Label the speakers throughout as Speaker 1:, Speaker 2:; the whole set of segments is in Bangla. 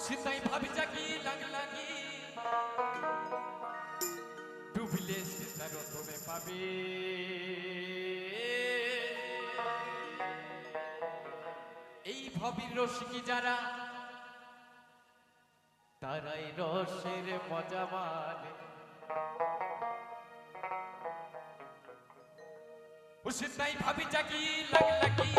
Speaker 1: সিতাই ভাবি জাগি লাগি ডুবিলে সিতা রতনে পাবে এই ভবির রসিকি যারা তারাই রসের মজা মানে সিতাই ভাবি জাগি লাগি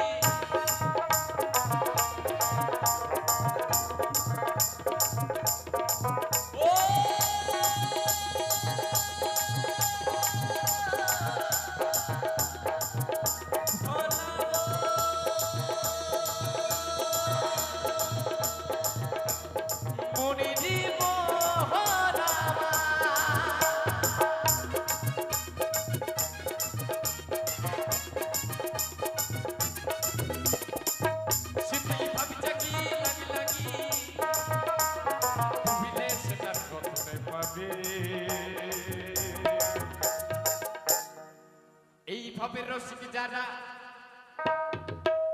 Speaker 1: এই ভাবের রসিক যারা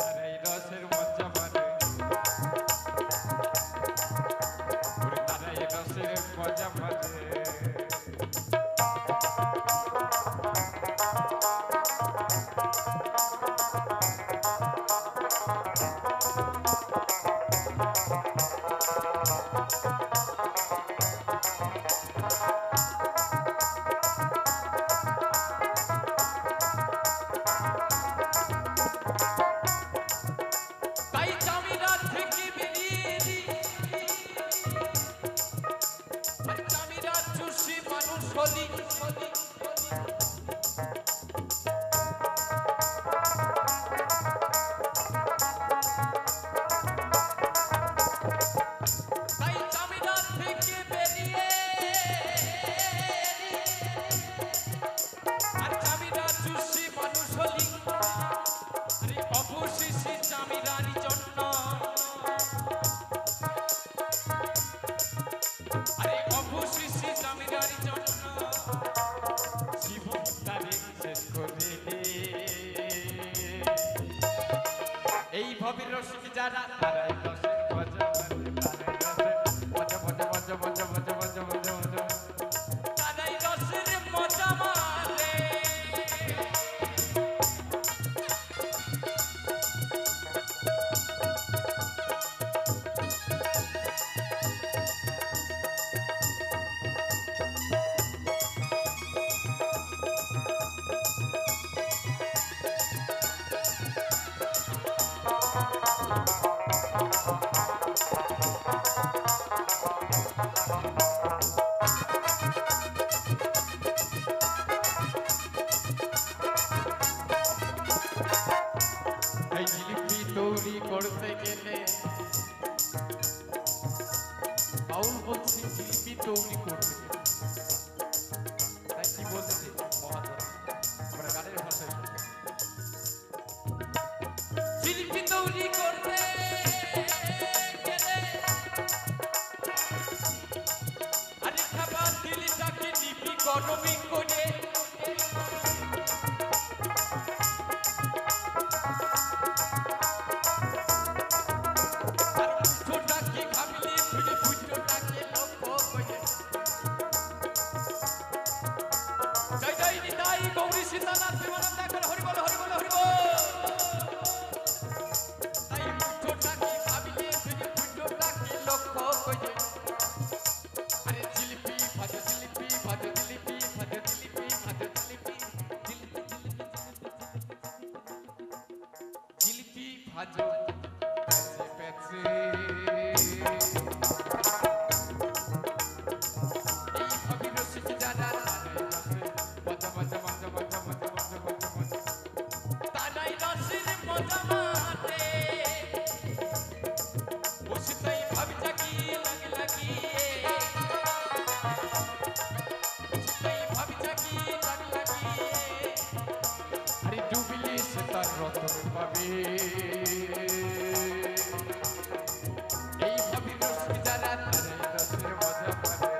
Speaker 1: তারাই রসের মজা মানে তারাই রসের মজা মানে এই ভবির রসিক যারা তারাই রসের মজা মানে তারাই রসের মজা মানে তৈরি করতে গেলে বাউল বলছে শিল্পী তৈরি করতে গেলে তাই কি বলছে মহাজন আমরা গানের ভাষায় শিল্পী তৈরি করতে গেলে আরে খাবার দিলি তাকে নিবি গরমই করে রতন পাবে এই ভাবি রসিক যারা তারাই রসের মজা পাবে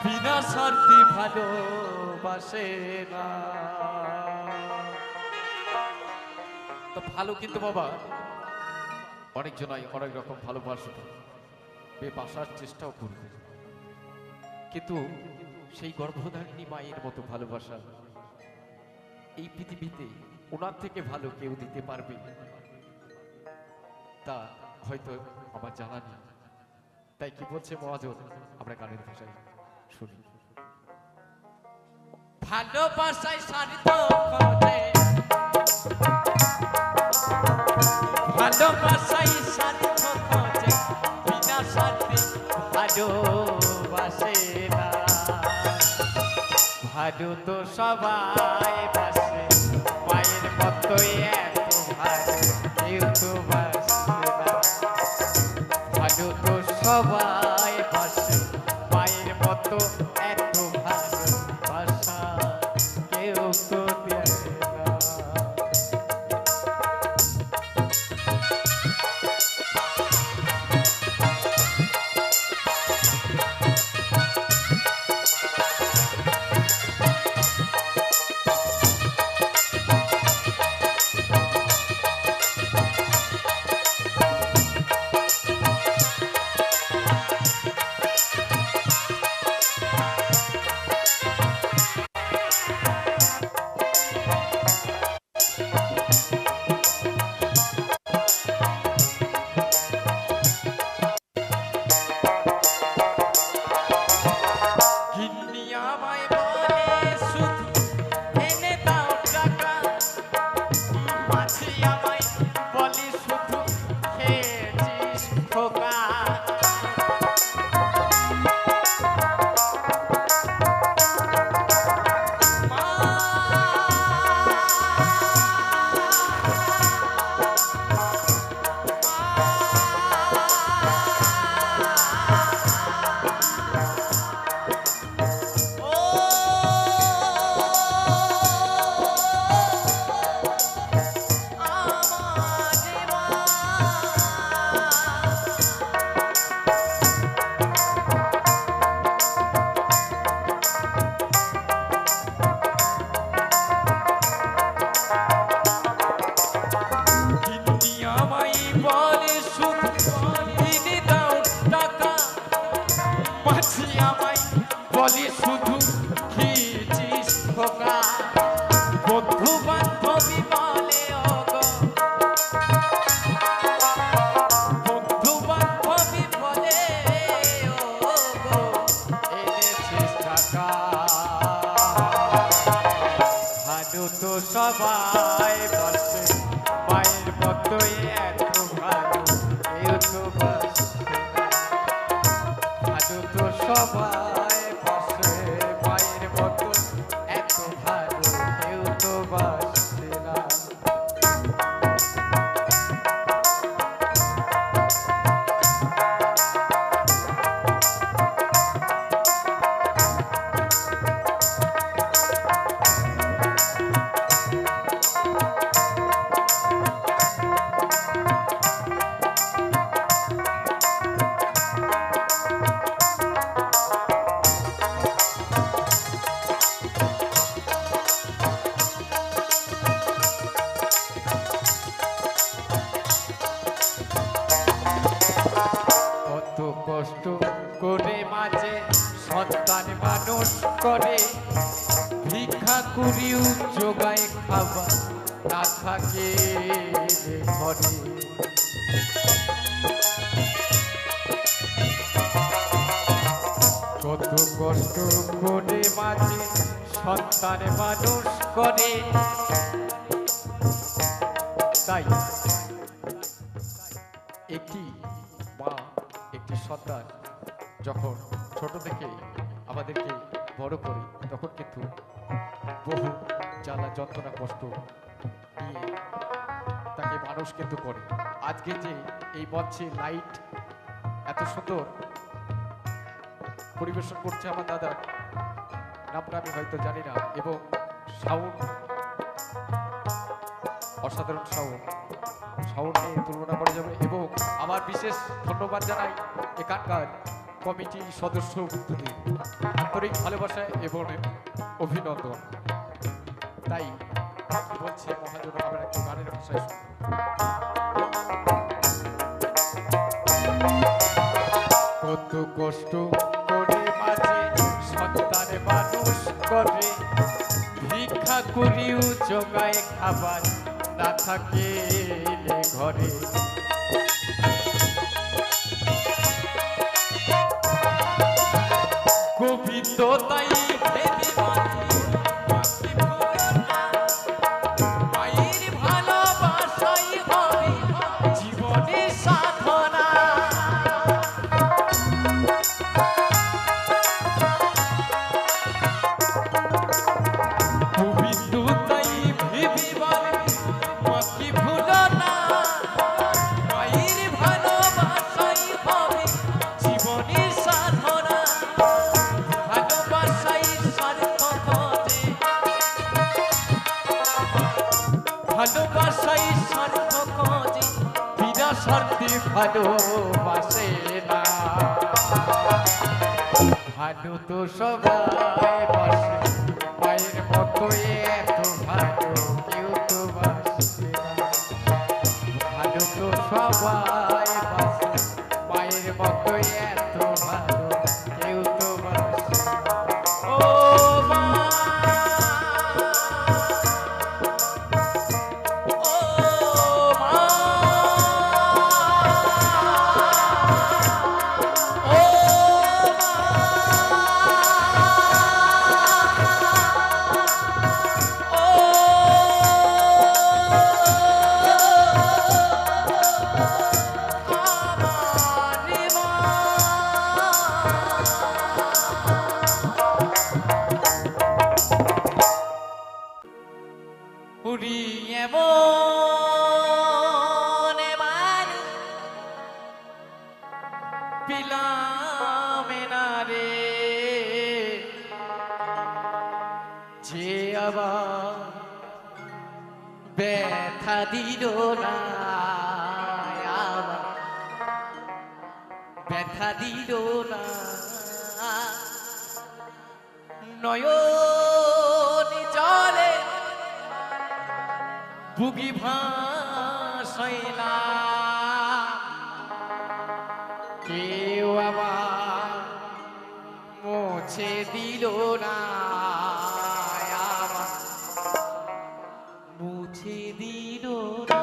Speaker 1: বিনা স্বার্থে ভালোবাসে না। তো ভালো কিন্তু বাবা অনেকজনাই অনেক রকম ভালোবাসবে, বাসার চেষ্টাও করবে, কিন্তু সেই গর্ভধারিণী মায়ের মতো ভালোবাসা এই পৃথিবীতে ওনার থেকে ভালো কেউ দিতে পারবে তা হয়তো আমার জানা নেই। তাই কি বলছে মহাজন, আমরা গানের ভাষায় শুনি। ভালোবাসায় স্বার্থ খোঁজে, ভালোবাসায় স্বার্থ খোঁজে, বিনা স্বার্থে ভালোবাসে না। ভালো তো সবাই বাসে, মায়ের মতোই এত ভালো কেউ তো বাসে না। ভালো তো সবাই বাসে, মায়ের মতো এত ভালোবাসা কেউ তো দেয় না। বলি শুধু খেয়েছিস খোকা, বন্ধু বান্ধবী বলে ওগো, বন্ধু বান্ধবী বলে ওগো এনেছিস টাকা। ভালো তো সবাই বসে, মায়ের মতোই এত ভালো কেউ তো বাসে না। ভালো তো সবাই বসে, মায়ের মতো এত ভালো কেউ তো বাসে না। কত কষ্ট করে মাঝে সন্তান মানুষ করে, ভিক্ষা করিও জোগায় খাবার না থাকে ঘরে। কত কষ্ট করে মাঝে সন্তান মানুষ করে, তাই একটি মা একটি সন্তান যখন ছোট থেকে আমাদেরকে বড় করে, তখন কিন্তু বহু জ্বালা যন্ত্রণা কষ্ট নিয়ে তাকে মানুষ কিন্তু করে। আজকে যে এই মঞ্চে লাইট এত সুন্দর পরিবেশন করছে আমার দাদা, নামটা আমি হয়তো জানি না, এবং সাউন্ড অসাধারণ সাউন্ড নিয়ে তুলনা করা যাবে। এবং আমার বিশেষ ধন্যবাদ জানাই এখানকার কমিটি সদস্য বৃন্দদের, আন্তরিক অনেক ভালোবাসা এবং অভিনন্দন। তাই বলছে মহাজন আবার একটু গানের ভাষায় কত কষ্ট করে মাঝে সন্তান মানুষ করে, ভিক্ষা করিও জোগায় খাবার না থাকে ঘরে। গোবিন্দ তাই ভেবে মায়ের ভালোবাসাই হবে জীবনের সাধনা। গোবিন্দ তাই ভেবে মাকে ভুলো না, মায়ের ভালোবাসাই হবে জীবনের সাধনা। ভালোবাসাই সার্থক যে বিনা স্বার্থে ভালোবাসে না। ভালো তো সবাই বাসে, মায়ের মতো এত ভালো কেউ তো বাসে না। ভালো তো সবাই বাসে, মায়ের মতো এত ভালো কেউ তো বাসে না। ও মা যে আবার ব্যথা দিল না, ব্যথা দিল না। নয়ন জলে বুগি ভাসাইলা, কেউ আবার মুছে দিল না, মুছে দিল না।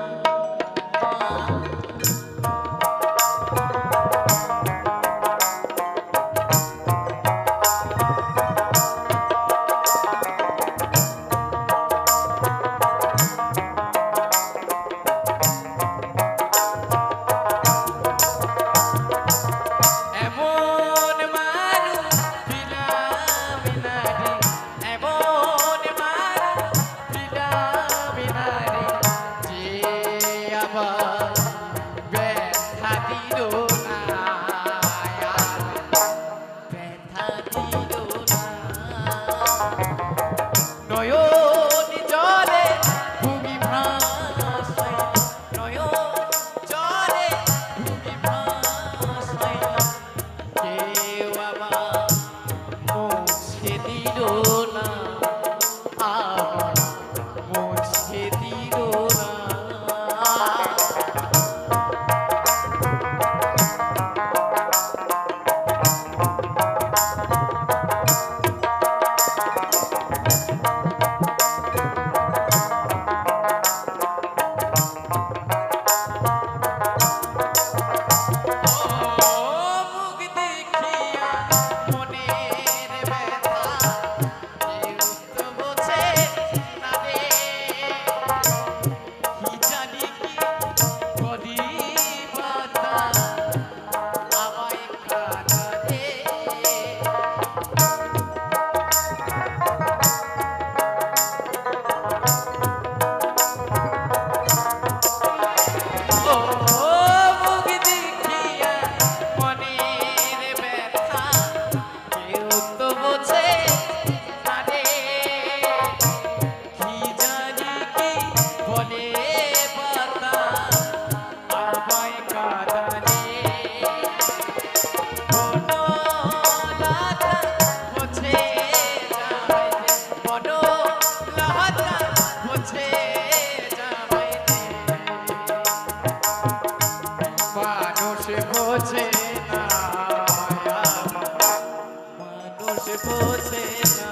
Speaker 2: বোঝে না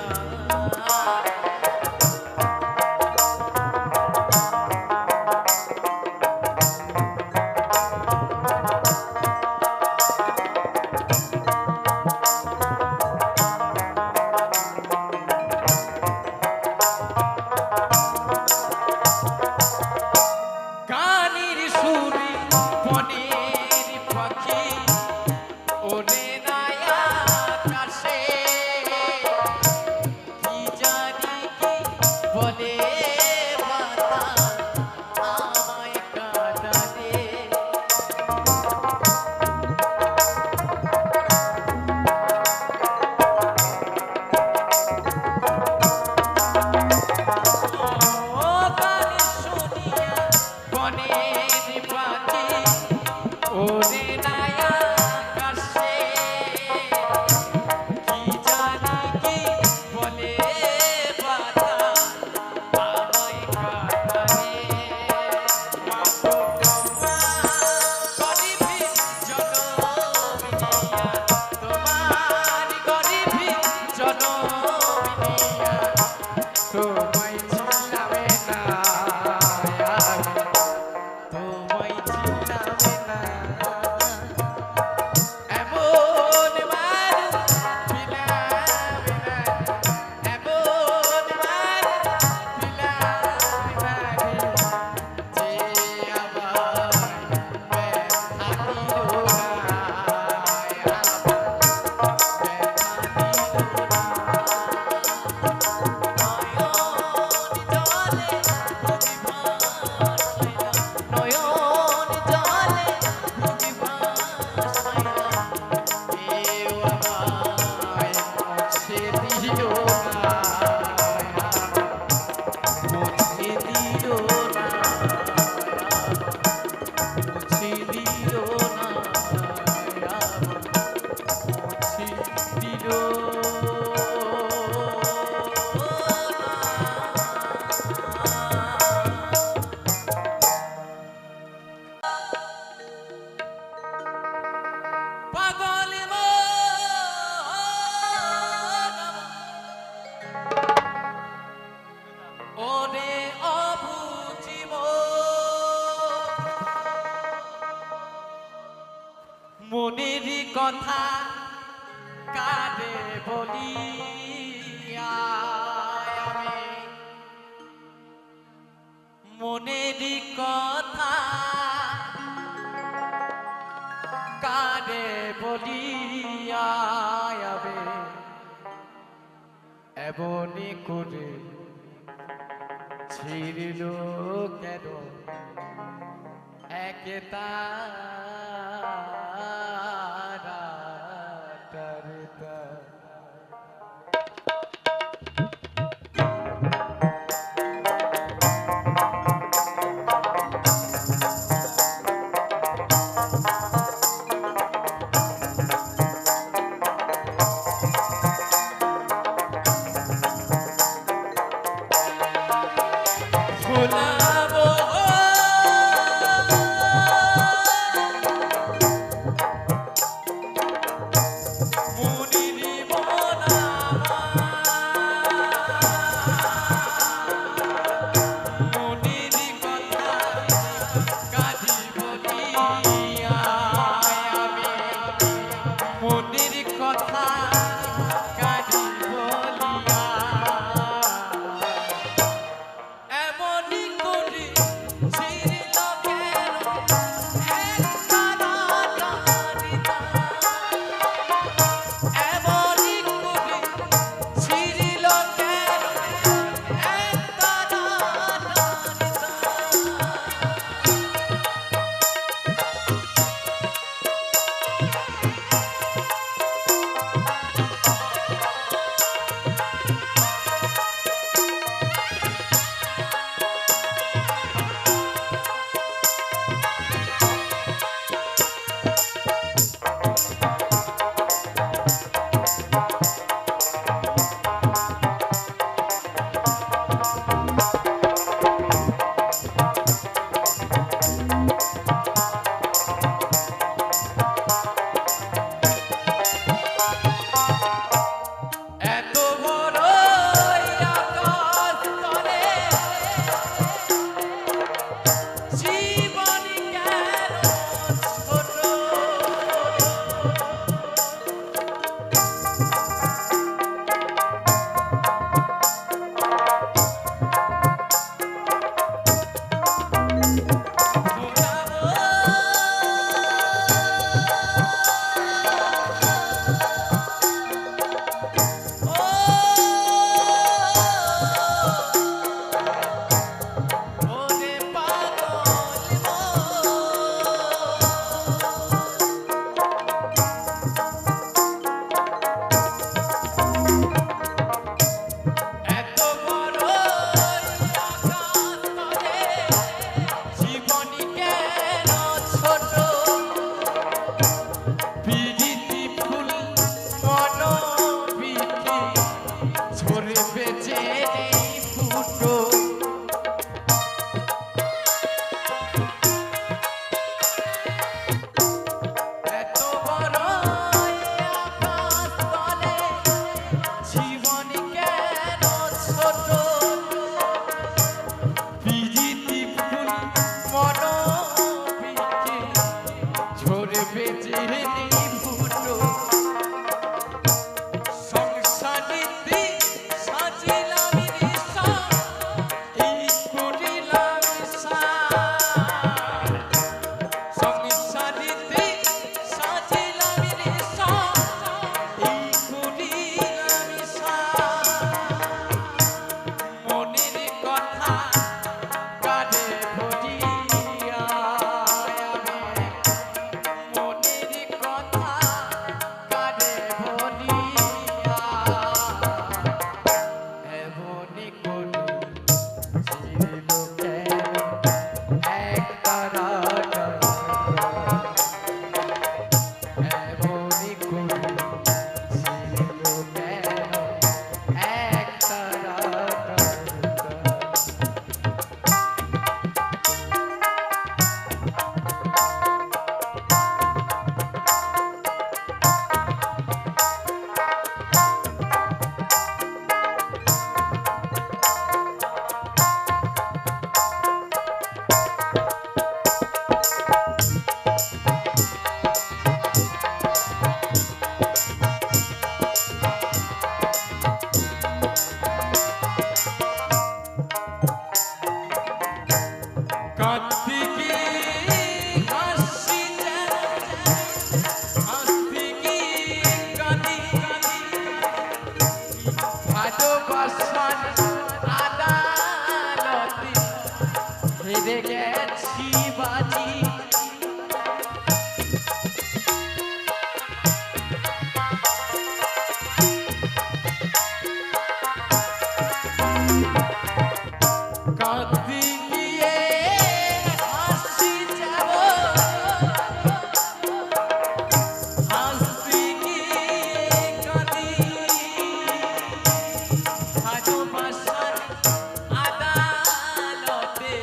Speaker 2: গানের সুরে বনের পাখি ওরে নায়া কাশে কি জানি কি বলে বাতাস আমায় কাঁদালে ও গান শুনিয়া বনের পাখি ওরে নায়া কাশে কি জানি কি বলে বাতাস আমায় কাঁদালে মাগো তোমার গরিবি জনমিয়া তোমার গরিবি জনমিয়া তোমায় ছিলামে না তোমায় ছিলামে না এমন মানুষ ছিলামে না এমন মানুষ ছিলামে না যে আমায় ব্যথা দিল পাগল ওরে অবুঝিব মনের কথা কারে বলি আমি মনের কথা কারে বলিয়া যাবে এমনি করে ছিড়ল কেন একে তারা তারিতা ফুলাবো বেঁচে নেই ফুটো এত বড় আকাশ তলে জীবন কেন ছোট বিজিতি ফুল মনোবিকে ঝরে বেঁচে নেই ফুটো সংসারিতে সাজিলাম রেশা এই করিলাম সংসারিতে সাজিলাম রেশা এই করিলাম মনের কথা কারে বলিয়া মনের কথা কারে বলিয়া এমনি করে ছিল কেন এক তারাটা এমনি করে ছিল কেন এক তারাটা কার্তিকে হাসি হাসতিকে কাঁদি ভালোবাসার আদালতে হেরে গেছি বাজি কাঁদি গিয়ে হাসি যাব হাসি গিয়ে কাঁদি ভালোবাসার আদালতে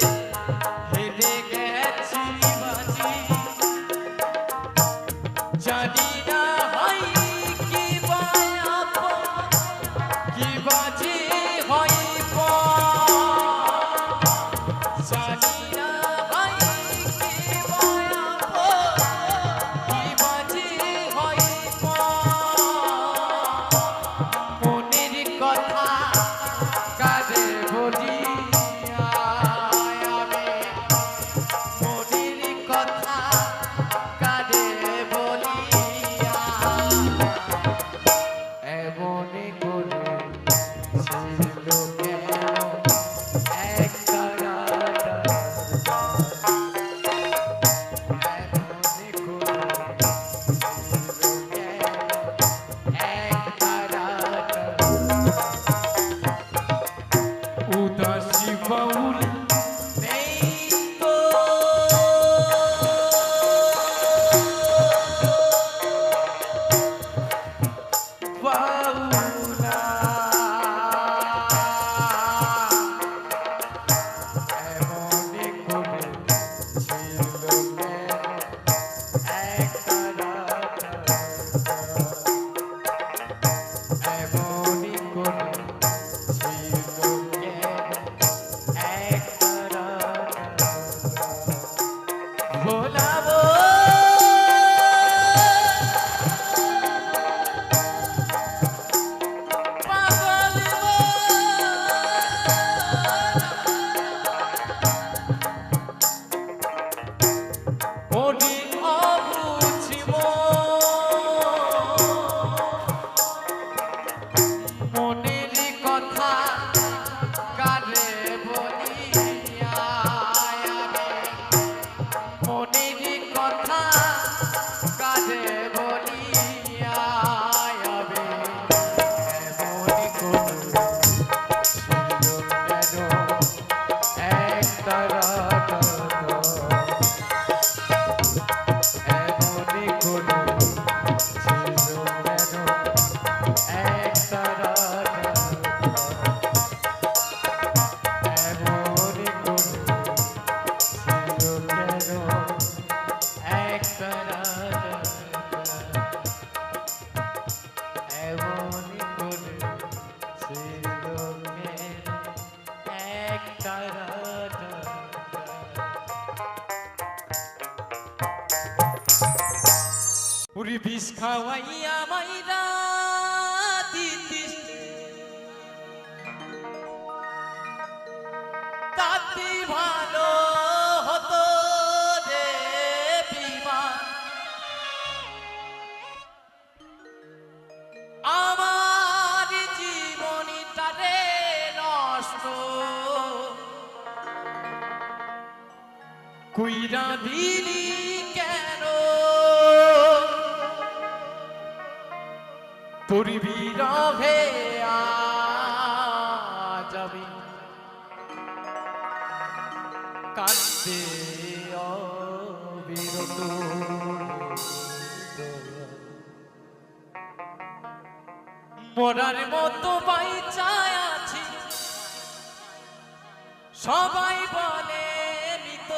Speaker 2: হেরে গেছি বাজি জানি না হয় কি বায়াপন কি বাজি হয় জানি না হয় কি বায়াপন কি বাজি হয় মনের কথা কারে বলিয়া আমি মনের কথা কারে বলিয়া এমনি করে ছিল কেন এক তারাটা এমনি করে ছিল কেন এক তারাটা উদাসী বাউল নেই তো বাউলা এমনি করে ছিল কেন এক তারাটা এমনি করে ছিল কেন এক তারাটা ভোলাবো
Speaker 1: বিষ খাওয়াইয়া মাইরা দিতিস তাতে ভালো হতো রে বিমান আমার জীবনীটা রে নষ্ট কইরা দিলি কেন তোর বিরহে যাবি কান্দে অবিরত মরার মতো বাইচায় আছি সবাই বলে নিত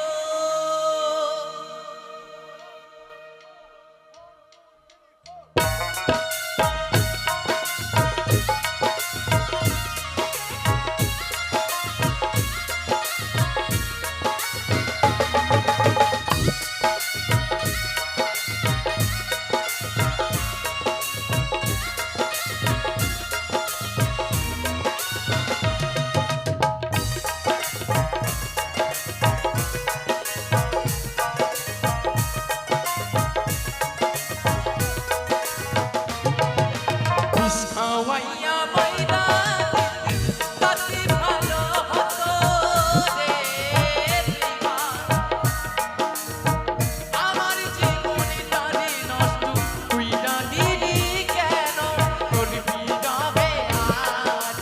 Speaker 1: খাওয়াইয়া মাইরা তাতে ভালো হতো রে বিমান আমার জীবনটা রে নষ্ট কইরা দিলি কেন তোর বিরহে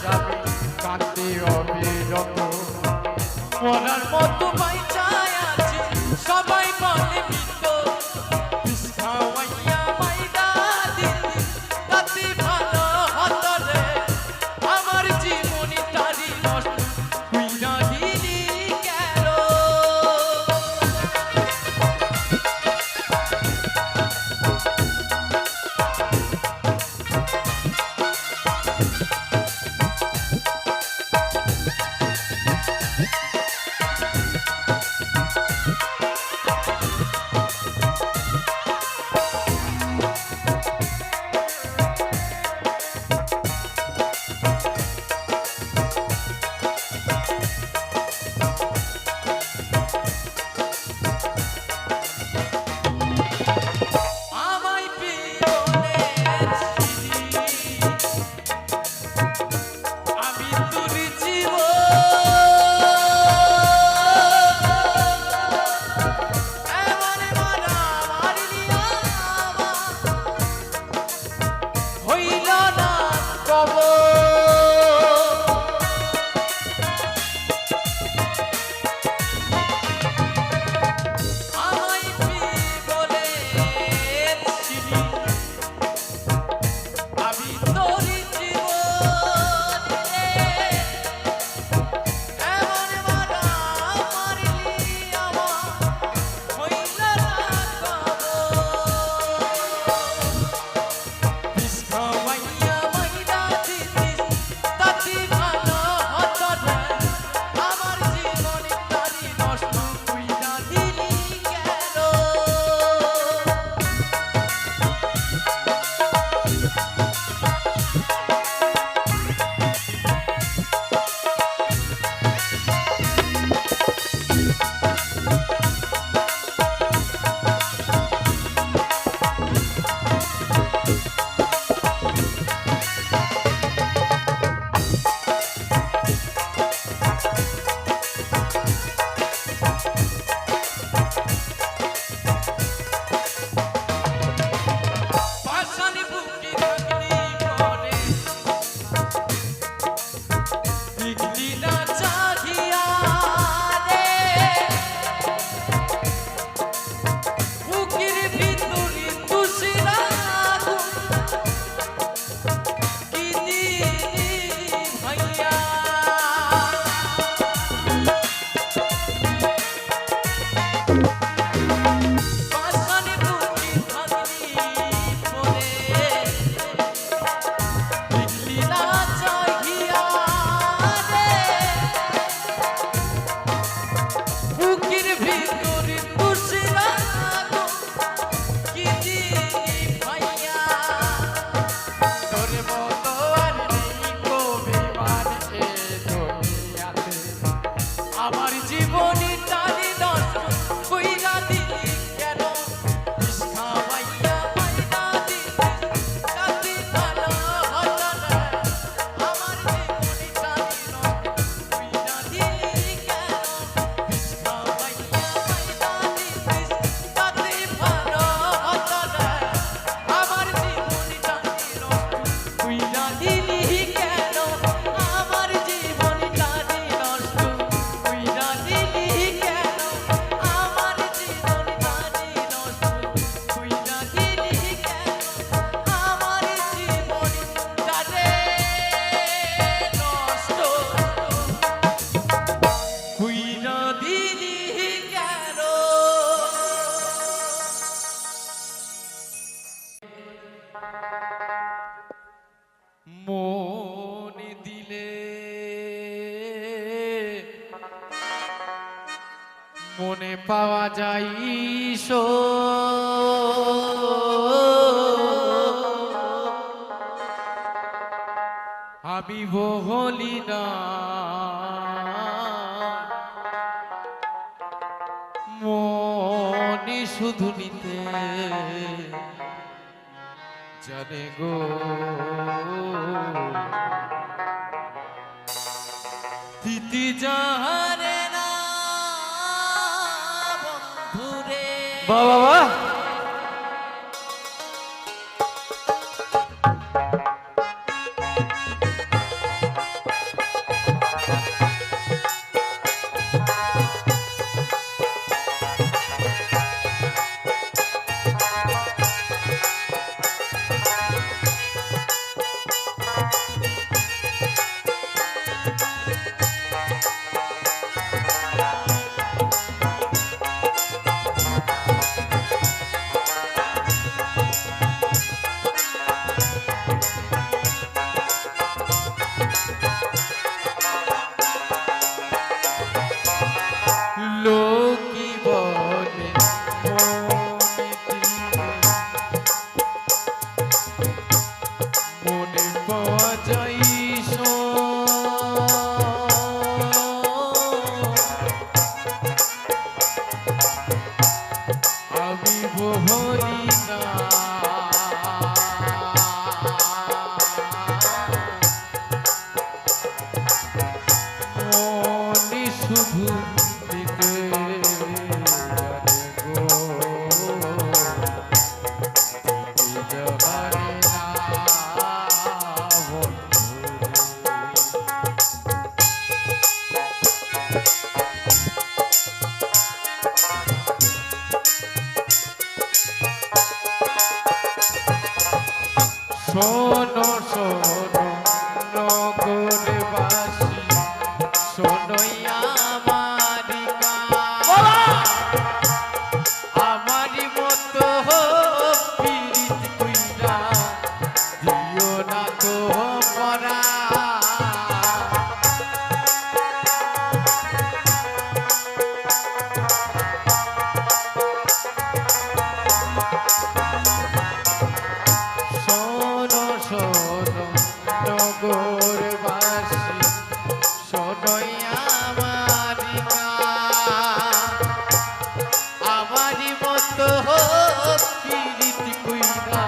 Speaker 1: যাবে কান্দে অবিরত মরার মতো বাইচায় আছে সবাই বলে মৃত বিষ খাওয়াইয়া মাইরা দিলি তাতে ভালো হতো রে আমার জীবনটা রে নষ্ট কইরা দিলি কেন আমায় পেয়ে বলেছিলি
Speaker 2: মনে পাওয়া যায় আমি বলি না মনে শুধু নিতে জানে গো দিতে জানে না বন্ধুরে
Speaker 1: বাহ বাহ বাহ
Speaker 2: লোকি বলে মনে দিলে মনে পাওয়া যায় আমি বলি না মনে শুধু দিতে জানে গো দিতে জানে না বন্ধুরে শোনো শোনো নগরবাসী শোনোই আমারি আমারি মতো পীড়িত কইরা দিও না তো পরা শোনো শোনো নগরবাসী শোনোই আমারি আমারি মতো পীড়িত কইরা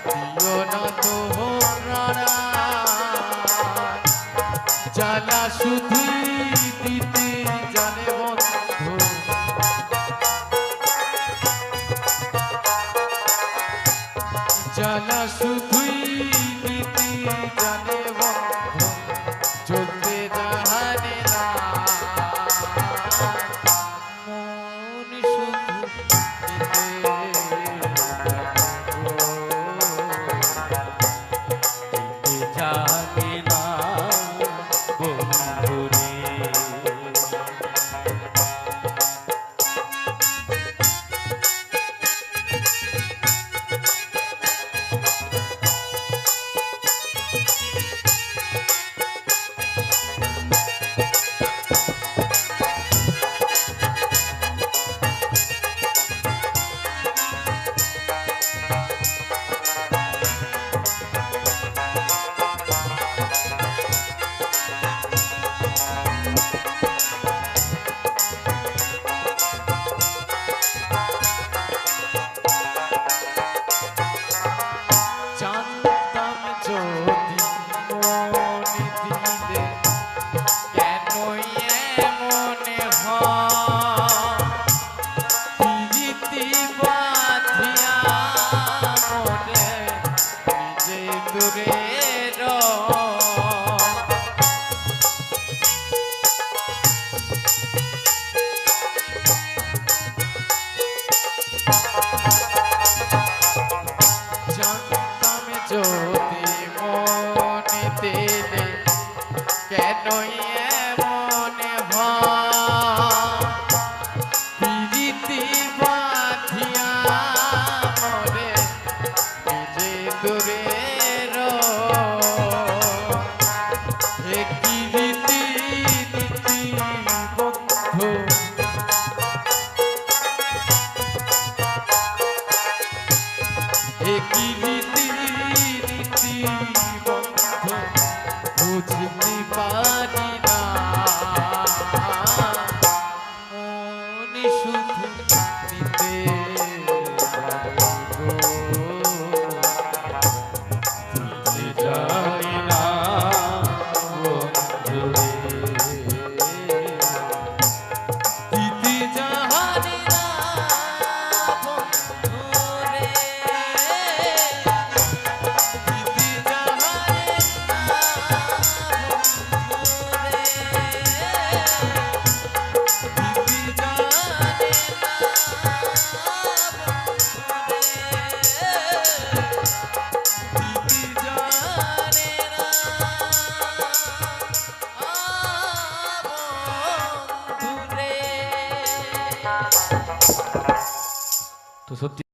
Speaker 2: দিও না তো প্রাণ জ্বালা শুধুই দিতে জানে বন্ধু জ্বালা শুধুই দিতে জানে বন্ধু চলতে জানে না মন শুধু দিতে জানে না বন্ধুরে জানতাম যদি মনে দিলে কেন এমনে হয় প্রীতি বাঁধিয়া মনে নিজে দূরে জানতাম যদি মনে দিলে কেন এমনে হয় প্রীতি বাঁধিয়া মরে নিজে দূরে একই রীতি নীতি বন্ধু বুঝতে পারি না মন শুধু নিতে জানে গো দিতে জানি না বন্ধুরে দিতে জানি না বন্ধুরে দিতে জানি তো সত্যি